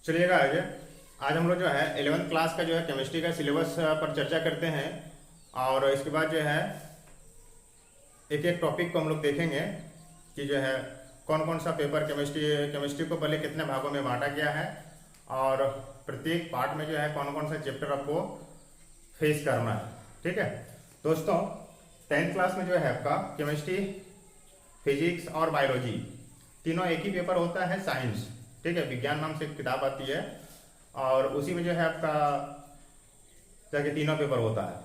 चलिएगा आगे। आज हम लोग जो है 11th क्लास का जो है केमिस्ट्री का सिलेबस पर चर्चा करते हैं और इसके बाद जो है एक एक टॉपिक को हम लोग देखेंगे कि जो है कौन कौन सा पेपर केमिस्ट्री को पहले कितने भागों में बांटा गया है और प्रत्येक पार्ट में जो है कौन कौन सा चैप्टर आपको फेस करना है। ठीक है दोस्तों, 10th क्लास में जो है आपका केमिस्ट्री, फिजिक्स और बायोलॉजी तीनों एक ही पेपर होता है, साइंस। ठीक है, विज्ञान नाम से एक किताब आती है और उसी में जो है आपका जाके तीनों पेपर होता है।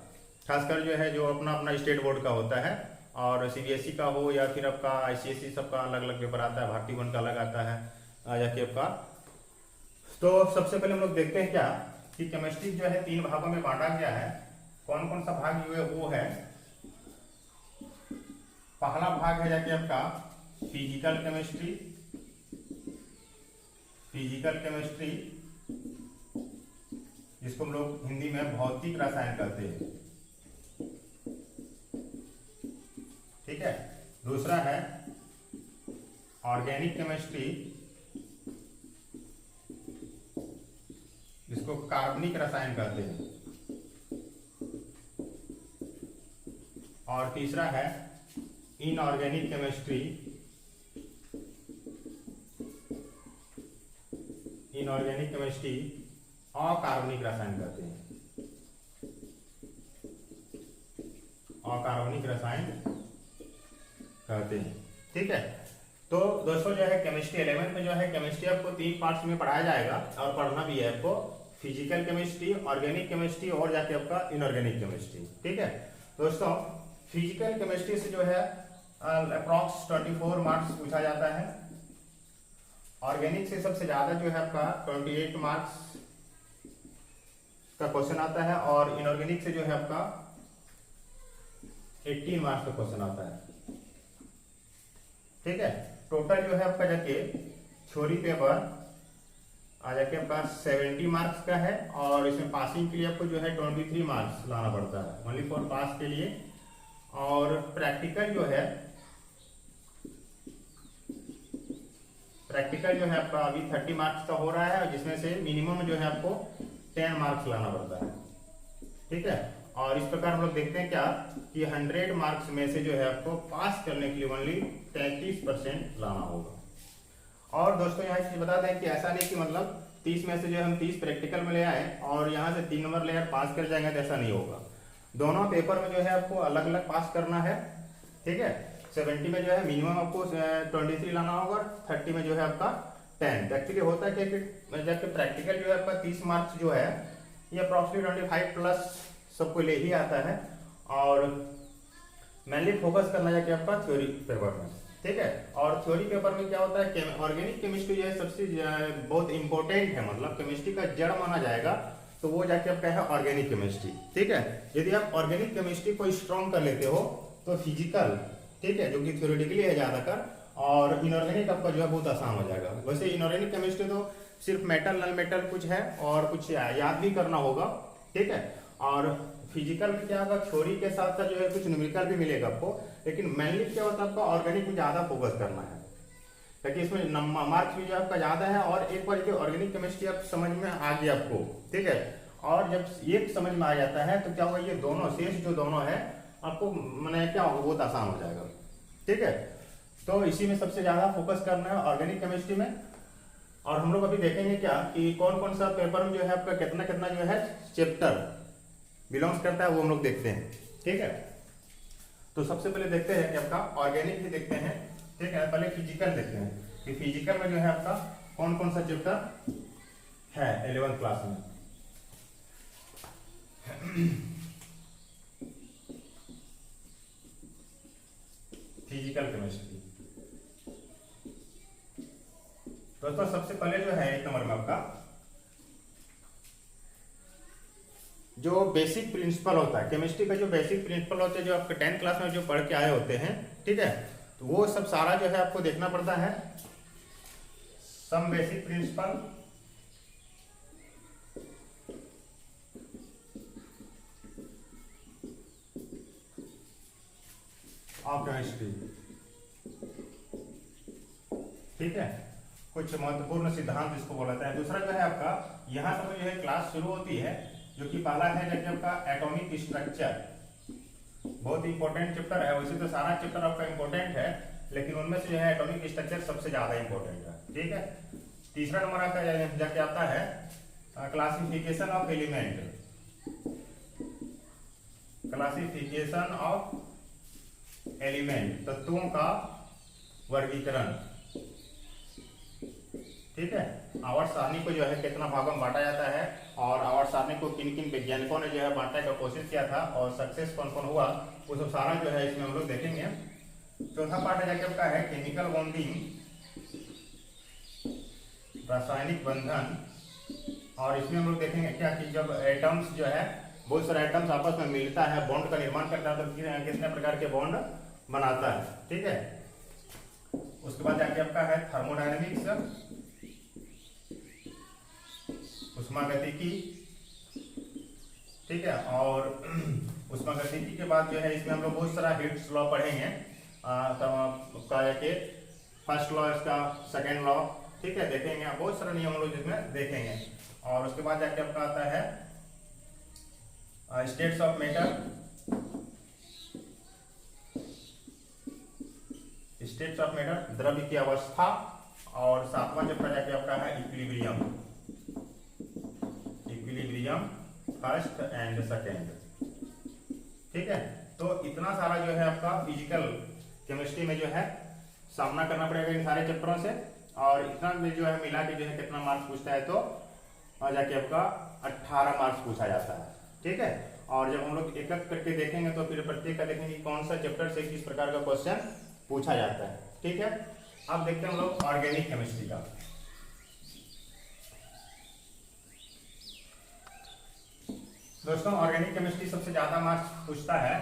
खासकर जो है जो अपना अपना स्टेट बोर्ड का होता है और सीबीएसई का हो या फिर आपका आईसीएसई, सबका अलग अलग पेपर आता है, भारतीय वन का अलग आता है जाके आपका। तो सबसे पहले हम लोग देखते हैं क्या कि केमिस्ट्री जो है 3 भागों में बांटा गया है। कौन कौन सा भाग जो है वो है, पहला भाग है जाके आपका फिजिकल केमिस्ट्री जिसको हम लोग हिंदी में भौतिक रसायन कहते हैं। ठीक है, दूसरा है ऑर्गेनिक केमिस्ट्री जिसको कार्बनिक रसायन कहते हैं और तीसरा है इनऑर्गेनिक केमिस्ट्री अकार्बनिक रसायन कहते हैं। अकार्बनिक रसायन कहते हैं। ठीक है, तो दोस्तों जो है केमिस्ट्री 11 में जो है केमिस्ट्री आपको 3 पार्ट्स में पढ़ाया जाएगा और पढ़ना भी है आपको, फिजिकल केमिस्ट्री, ऑर्गेनिक केमिस्ट्री और जाके आपका इनऑर्गेनिक केमिस्ट्री। ठीक है दोस्तों, फिजिकल केमिस्ट्री से जो है अप्रॉक्स 24 मार्क्स पूछा जाता है। ऑर्गेनिक से सबसे ज्यादा जो है आपका 28 मार्क्स का क्वेश्चन आता है और इनऑर्गेनिक से जो है आपका 18 मार्क्स का क्वेश्चन आता है। ठीक है, टोटल जो है आपका जाके थ्योरी पेपर आ जाके आपका 70 मार्क्स का है और इसमें पासिंग के लिए आपको जो है 23 मार्क्स लाना पड़ता है, ओनली फॉर पास के लिए। और प्रैक्टिकल जो है आपका अभी 30 मार्क्स का हो रहा है जिसमें से मिनिमम जो है आपको 10 मार्क्स लाना पड़ता है। ठीक है, और इस प्रकार हम लोग देखते हैं क्या कि 100 मार्क्स में से जो है आपको पास करने के लिए ओनली 33% लाना होगा। और दोस्तों यहाँ चीज बता दें कि ऐसा नहीं कि मतलब 30 में से जो हम 30 प्रैक्टिकल में ले आए और यहाँ से 3 नंबर लेकर पास कर जाएंगे, तो ऐसा नहीं होगा। दोनों पेपर में जो है आपको अलग अलग पास करना है। ठीक है, 70 में जो है मिनिमम आपको 23 लाना होगा, 30 में जो है आपका 10। एक्चुअली होता है कि जबकि प्रैक्टिकल जो है आपका 30 मार्क्स जो है ये अप्रॉक्सिमेटली 25 प्लस सबको ले ही आता है और मेनली फोकस करना है कि आपका थ्योरी पेपर में। ठीक है, और थ्योरी पेपर में क्या होता है, ऑर्गेनिक केमिस्ट्री जो है सबसे बहुत इंपॉर्टेंट है, मतलब केमिस्ट्री का जड़ माना जाएगा, तो वो जाके आपका है ऑर्गेनिक केमिस्ट्री। ठीक है, यदि आप ऑर्गेनिक केमिस्ट्री को स्ट्रॉन्ग कर लेते हो तो फिजिकल, ठीक है, जो कि थ्योरेटिकली है ज्यादातर, और इनऑर्गेनिक आपका जो है बहुत आसान हो जाएगा। वैसे इनऑर्गेनिक केमिस्ट्री तो सिर्फ मेटल नॉन मेटल कुछ है और कुछ याद भी करना होगा। ठीक है, और फिजिकल में क्या होगा, थ्योरी के साथ साथ जो है कुछ न्यूमेरिकल भी मिलेगा आपको, लेकिन मेनली क्या होता है आपका ऑर्गेनिक में ज्यादा फोकस करना है ताकि इसमें मार्क्स भी जो आपका ज्यादा है। और एक बार जो ऑर्गेनिक केमिस्ट्री आप समझ में आ गई आपको, ठीक है, और जब ये समझ में आ जाता है तो क्या होगा, ये दोनों शेष जो दोनों है आपको मैंने क्या होगा, बहुत आसान हो जाएगा। ठीक है, तो इसी में सबसे ज्यादा फोकस करना है ऑर्गेनिक केमिस्ट्री में। और हम लोग अभी देखेंगे क्या कि कौन कौन सा पेपर में जो है आपका कितना कितना जो है चैप्टर बिलोंग्स करता है, वो हम लोग देखते हैं। ठीक है, तो सबसे पहले देखते हैं कि आपका ऑर्गेनिक भी देखते हैं। ठीक है, पहले फिजिकल देखते हैं कि फिजिकल में जो है आपका कौन कौन सा चैप्टर है 11th क्लास में। फिजिकल केमिस्ट्री दोस्तों, सबसे पहले जो है 1 नंबर में आपका जो बेसिक प्रिंसिपल होता है केमिस्ट्री का, जो बेसिक प्रिंसिपल होते हैं जो आपके 10th क्लास में जो पढ़ के आए होते हैं। ठीक है, तो वो सब सारा जो है आपको देखना पड़ता है। Some basic principle of chemistry. ठीक है, कुछ महत्वपूर्ण सिद्धांत इसको बोला जाता है। दूसरा जो है आपका यहाँ से जो है क्लास शुरू होती है, जो कि पहला है जबकि आपका एटॉमिक स्ट्रक्चर, बहुत इंपॉर्टेंट चैप्टर है। वैसे तो सारा चैप्टर आपका इंपॉर्टेंट है, लेकिन उनमें से जो है एटॉमिक स्ट्रक्चर सबसे ज्यादा इंपॉर्टेंट है। ठीक है, तीसरा नंबर आपका जाके आता है classification of element, classification of element, तत्वों का वर्गीकरण। ठीक है, आवर्त सारणी को जो है कितना भागों में बांटा जाता है और आवर्त सारणी को किन किन वैज्ञानिकों ने जो है बांटने का कोशिश किया था और सक्सेस कौन कौन हुआ, वो सब सारा जो है इसमें हम लोग देखेंगे। चौथा पार्ट है जाके है केमिकल बॉन्डिंग, रासायनिक बंधन, और इसमें हम लोग देखेंगे क्या कि जब एटम्स जो है बहुत सारे एटम्स आपस में मिलता है, बॉन्ड का निर्माण करता है, तो कितने प्रकार के बॉन्ड बनाता है। ठीक है, उसके बाद जाके आपका है थर्मोडायनेमिक्स, उष्मागतिकी। ठीक है, और उष्मागतिकी के बाद जो है इसमें हम लोग बहुत सारा हिट्स लॉ पढ़ेंगे, के फर्स्ट लॉ, इसका सेकेंड लॉ। ठीक है, देखेंगे बहुत सारा नियम हम लोग जिसमें देखेंगे। और उसके बाद जाके आपका आता है states of matter, states of matter, द्रव्य की अवस्था। और सातवां चैप्टर जाके आपका है equilibrium, equilibrium first and second. ठीक है, तो इतना सारा जो है आपका फिजिकल केमिस्ट्री में जो है सामना करना पड़ेगा इन सारे चैप्टरों से, और इतना में जो है मिला के जो है कितना मार्क्स पूछता है, तो जाके आपका 18 मार्क्स पूछा जाता है। ठीक है, और जब हम लोग एक एक करके देखेंगे तो फिर प्रत्येक का देखेंगे कौन सा चैप्टर से किस प्रकार का क्वेश्चन पूछा जाता है। ठीक है, अब देखते हैं हम लोग ऑर्गेनिक केमिस्ट्री का। दोस्तों, ऑर्गेनिक केमिस्ट्री सबसे ज्यादा मार्क्स पूछता है।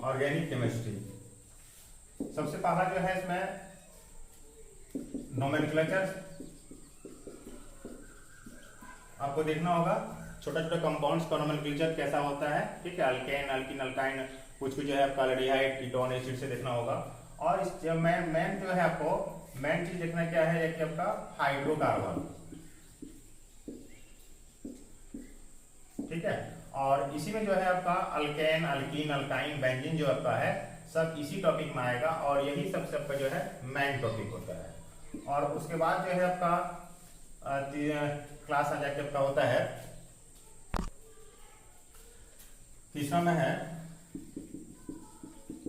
ऑर्गेनिक केमिस्ट्री सबसे पहला जो है इसमें नोमेनक्लेचर आपको देखना होगा, छोटा छोटा कंपाउंड्स का नोमेनक्लेचर कैसा होता है। ठीक है, अल्केन, अल्किन, अल्काइन, कुछ जो है आपका एल्डिहाइड, कीटोन, एसिड से देखना होगा। और इस मेन जो है आपको मेन चीज देखना क्या है कि आपका हाइड्रोकार्बन। ठीक है, और इसी में जो है आपका अल्केन, अल्कीन, अल्काइन, बेंजीन जो आपका है सब इसी टॉपिक में आएगा, और यही सबसे आपका जो है मेन टॉपिक होता है। और उसके बाद जो है आपका क्लास आ जाके आपका होता है, तीसरा में है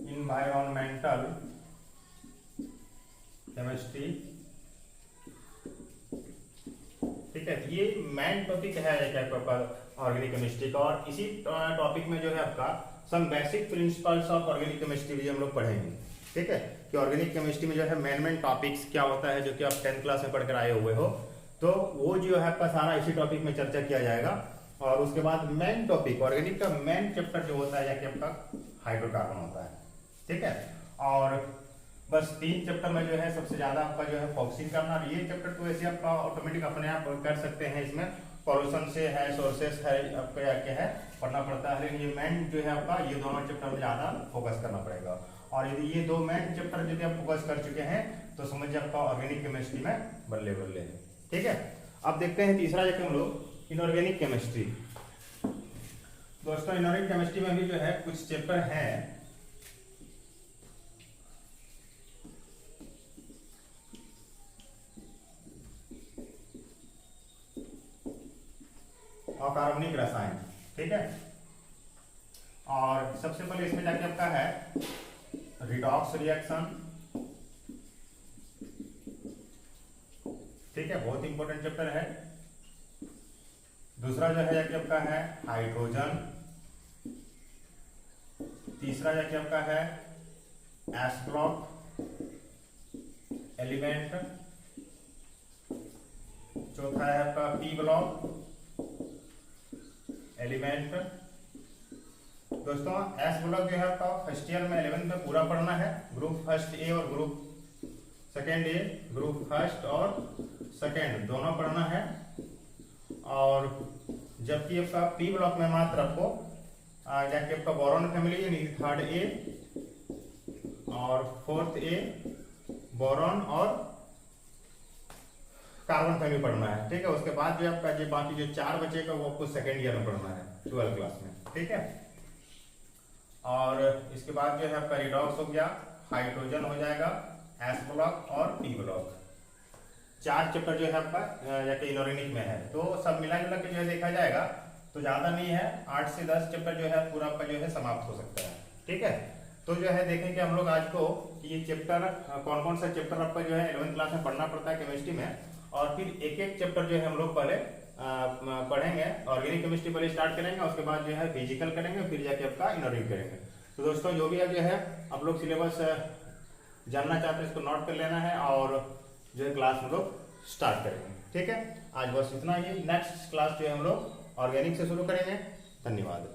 इन्वायरमेंटल केमिस्ट्री। ठीक है, ये मेन टॉपिक है ऑर्गेनिक केमिस्ट्री का, और इसी टॉपिक में जो है आपका some basic principles of organic chemistry भी हम लोग पढ़ेंगे। ठीक है, कि ऑर्गेनिक केमिस्ट्री में जो है मेन टॉपिक्स क्या होता है, जो कि आप 10th क्लास में पढ़कर आए हुए हो, तो वो जो है आपका सारा इसी टॉपिक में चर्चा किया जाएगा। और उसके बाद मेन टॉपिक ऑर्गेनिक का मेन चैप्टर जो होता है जाके आपका हाइड्रोकार्बन होता है। ठीक है, और बस 3 चैप्टर में जो है सबसे ज्यादा आपका जो है फोकसिंग करना, और ये चैप्टर तो ऐसे आपका ऑटोमेटिक अपने आप कर सकते हैं। इसमें पॉल्यूशन से है, सोर्सेस है, आपका क्या है पढ़ना पड़ता है, लेकिन ये मेन जो है आपका ये दोनों चैप्टर में ज्यादा फोकस करना पड़ेगा। और यदि ये 2 मेन चैप्टर यदि आप फोकस कर चुके हैं तो समझिए आपका ऑर्गेनिक केमिस्ट्री में बल्ले बल्ले है। ठीक है, अब देखते हैं तीसरा जगह हम लोग इनऑर्गेनिक केमिस्ट्री। दोस्तों, इनऑर्गेनिक केमिस्ट्री में भी जो है कुछ चैप्टर हैं अकार्बनिक रसायन। ठीक है, और सबसे पहले इसमें जाके आपका है रिडॉक्स रिएक्शन। ठीक है, बहुत इंपॉर्टेंट चैप्टर है। दूसरा जो है जाके आपका है हाइड्रोजन। तीसरा जाके आपका है एस ब्लॉक एलिमेंट। चौथा है आपका पी ब्लॉक एलिमेंट। दोस्तों, एस ब्लॉक जो है आपका फर्स्ट ईयर में 11th में पूरा पढ़ना है, ग्रुप फर्स्ट ए और ग्रुप सेकेंड ए, ग्रुप फर्स्ट और सेकेंड दोनों पढ़ना है। और जबकि आपका पी ब्लॉक में मात्र आपको जाके आपका बोरॉन फैमिली यानी थर्ड ए और फोर्थ ए बोरॉन और कार्बन फैमिली पढ़ना है, ठीक है। उसके बाद जो आपका जो बाकी जो 4 बचेगा वो आपको सेकेंड ईयर में पढ़ना है 12th क्लास में, ठीक है। और इसके बाद जो है आपका रिडॉक्स हो गया, हाइड्रोजन हो जाएगा, एस ब्लॉक और पी ब्लॉक। 4 चैप्टर जो है आपका जाके इनऑर्गेनिक में है। तो सब मिला जुला के जो है देखा जाएगा तो ज्यादा नहीं है, 8 से 10 चैप्टर जो है पूरा आपका जो है समाप्त हो सकता है, ठीक है। तो जो है देखेंगे हम लोग आज को कि ये चैप्टर कौन कौन सा चैप्टर आपका जो है 11th क्लास में पढ़ना पड़ता है केमिस्ट्री में, और फिर एक एक चैप्टर जो है हम लोग पहले पढ़ेंगे। ऑर्गेनिक केमिस्ट्री पहले स्टार्ट करेंगे, उसके बाद जो है फिजिकल करेंगे, फिर जाके आपका इनऑर्गेनिक करेंगे। तो दोस्तों जो भी अब जो है आप लोग सिलेबस जानना चाहते हैं इसको नोट कर लेना है और जो है क्लास हम लोग स्टार्ट करेंगे, ठीक है। आज बस इतना ही। नेक्स्ट क्लास जो है हम लोग ऑर्गेनिक से शुरू करेंगे। धन्यवाद।